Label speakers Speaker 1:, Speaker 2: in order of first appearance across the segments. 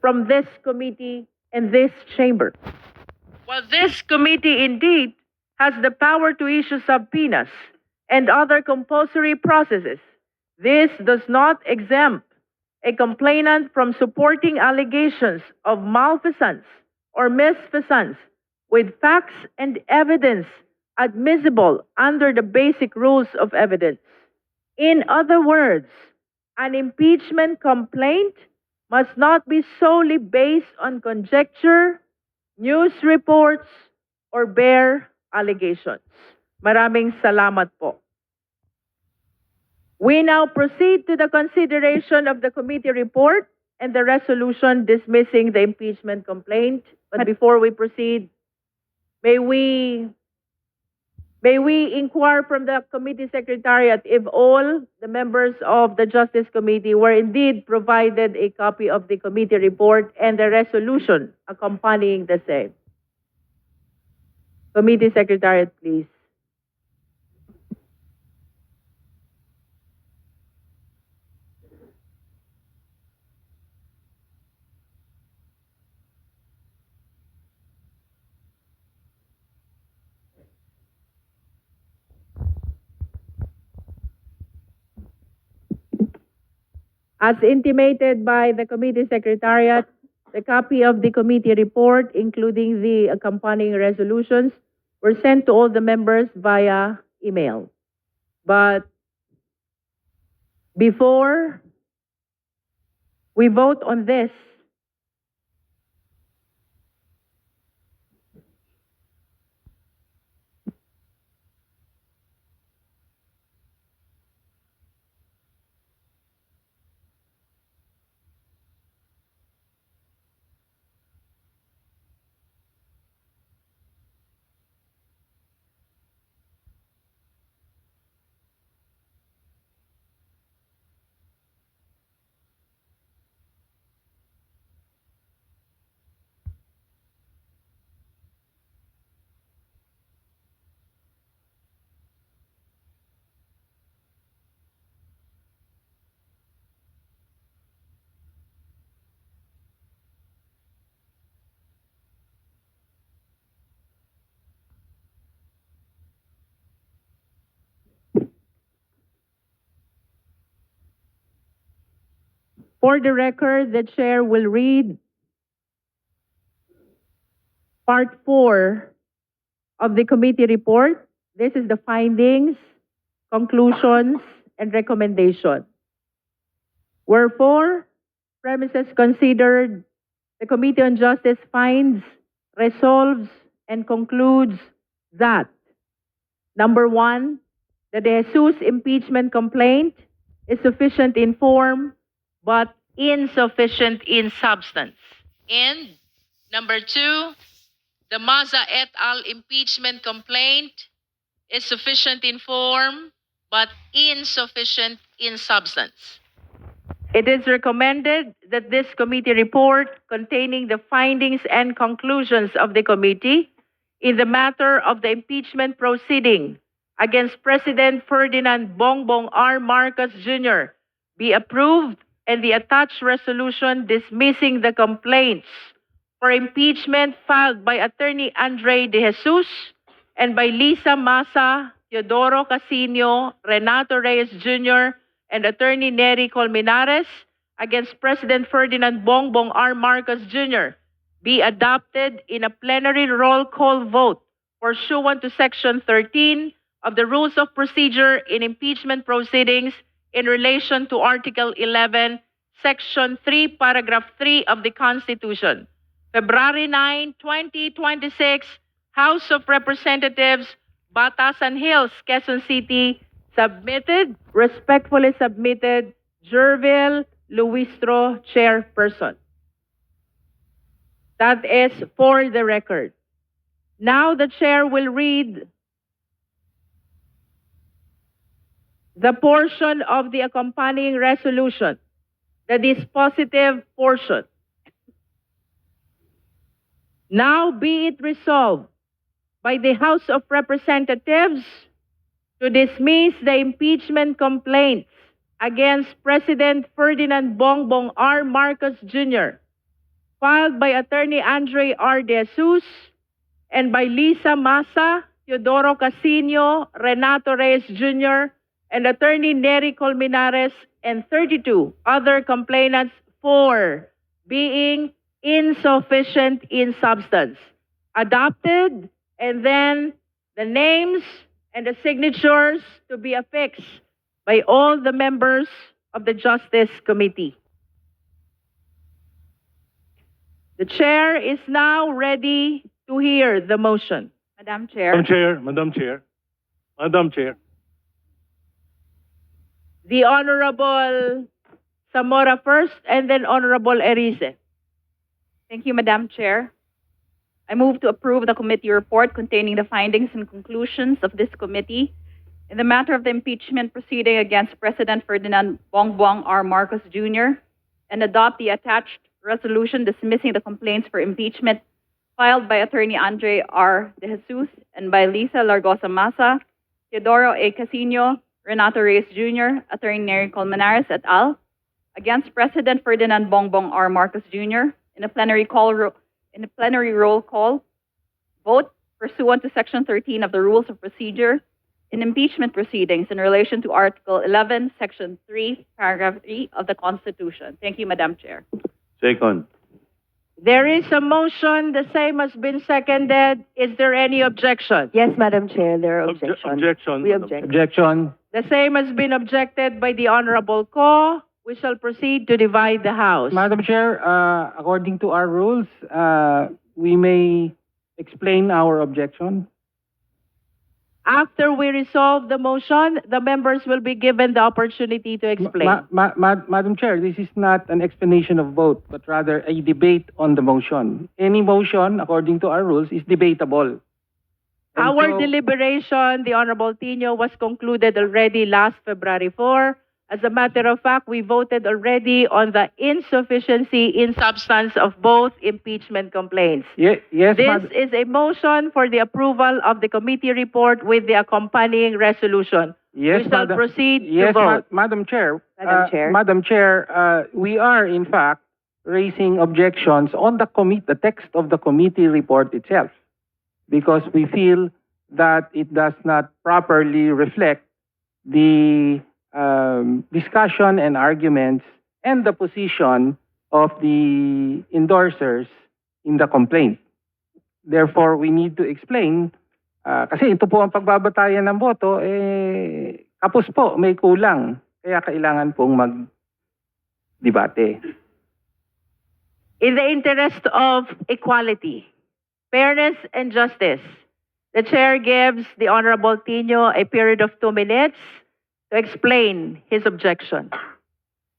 Speaker 1: from this committee and this chamber. While this committee indeed has the power to issue subpoenas and other compulsory processes, this does not exempt a complainant from supporting allegations of malfeasance or misfeasance with facts and evidence admissible under the basic rules of evidence. In other words, an impeachment complaint must not be solely based on conjecture, news reports, or bare allegations. Maraming salamat po. We now proceed to the consideration of the committee report and the resolution dismissing the impeachment complaint. But before we proceed, may we inquire from the committee secretariat if all the members of the Justice Committee were indeed provided a copy of the committee report and the resolution accompanying the same. Committee secretariat, please. As intimated by the committee secretariat, the copy of the committee report, including the accompanying resolutions, were sent to all the members via email. But before we vote on this, for the record, the chair will read Part 4 of the committee report. This is the findings, conclusions, and recommendation. Wherefore, premises considered, the Committee on Justice finds, resolves, and concludes that, number 1, the De Jesus impeachment complaint is sufficient in form but insufficient in substance. And number 2, the Maza et al. Impeachment complaint is sufficient in form but insufficient in substance. It is recommended that this committee report containing the findings and conclusions of the committee in the matter of the impeachment proceeding against President Ferdinand Bongbong R. Marcos Jr. be approved and the attached resolution dismissing the complaints for impeachment filed by Attorney Andre De Jesus and by Lisa Masa, Teodoro Casino, Renato Reyes Jr., and Attorney Nery Colmenares against President Ferdinand Bongbong R. Marcos Jr. be adopted in a plenary roll call vote pursuant to Section 13 of the Rules of Procedure in Impeachment Proceedings in relation to Article 11, Section 3, Paragraph 3 of the Constitution. February 9, 2026, House of Representatives, Batasan Hills, Quezon City, submitted, respectfully submitted, Jervil Luistro, Chairperson. That is for the record. Now the Chair will read the portion of the accompanying resolution, the dispositive portion. Now be it resolved by the House of Representatives to dismiss the impeachment complaints against President Ferdinand Bongbong R. Marcos Jr. filed by Attorney Andre R. De Jesus and by Lisa Massa, Teodoro Casino, Renato Reyes Jr., and Attorney Nery Colmenares, and 32 other complainants for being insufficient in substance. Adopted, and then the names and the signatures to be affixed by all the members of the Justice Committee. The chair is now ready to hear the motion.
Speaker 2: Madam Chair.
Speaker 3: Madam Chair.
Speaker 1: The Honorable Zamora first, and then Honorable Erice.
Speaker 2: Thank you, Madam Chair. I move to approve the committee report containing the findings and conclusions of this committee in the matter of the impeachment proceeding against President Ferdinand Bongbong R. Marcos Jr. and adopt the attached resolution dismissing the complaints for impeachment filed by Attorney Andre R. De Jesus and by Lisa Largosa Massa, Teodoro A. Casino, Renato Reyes Jr., Attorney Nery Colmenares et al. Against President Ferdinand Bongbong R. Marcos Jr. in a plenary roll call vote pursuant to Section 13 of the Rules of Procedure in impeachment proceedings in relation to Article 11, Section 3, Paragraph 3 of the Constitution. Thank you, Madam Chair.
Speaker 3: Second.
Speaker 1: There is a motion. The same has been seconded. Is there any objection?
Speaker 4: Yes, Madam Chair, there are objections.
Speaker 3: Objection.
Speaker 4: We object.
Speaker 5: Objection.
Speaker 1: The same has been objected by the Honorable Co. We shall proceed to divide the House.
Speaker 5: Madam Chair, according to our rules, we may explain our objection.
Speaker 1: After we resolve the motion, the members will be given the opportunity to explain.
Speaker 5: Madam Chair, this is not an explanation of vote, but rather a debate on the motion. Any motion, according to our rules, is debatable. And
Speaker 1: Our
Speaker 5: so-
Speaker 1: deliberation, the Honorable Tino, was concluded already last February 4. As a matter of fact, we voted already on the insufficiency in substance of both impeachment complaints.
Speaker 5: Yes,
Speaker 1: This is a motion for the approval of the committee report with the accompanying resolution.
Speaker 5: yes,
Speaker 1: We shall
Speaker 5: Madam-
Speaker 1: proceed
Speaker 5: yes,
Speaker 1: to vote.
Speaker 5: Madam Chair.
Speaker 4: Madam Chair.
Speaker 5: We are in fact raising objections on the text of the committee report itself, because we feel that it does not properly reflect the discussion and arguments and the position of the endorsers in the complaint. Therefore, we need to explain, kasi ito po ang pagbabatayan ng boto, kapos po, may kulang. Kaya kailangan pong mag-debate.
Speaker 1: In the interest of equality, fairness, and justice, the chair gives the Honorable Tino a period of 2 minutes to explain his objection.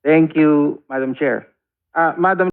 Speaker 5: Thank you, Madam Chair. Madam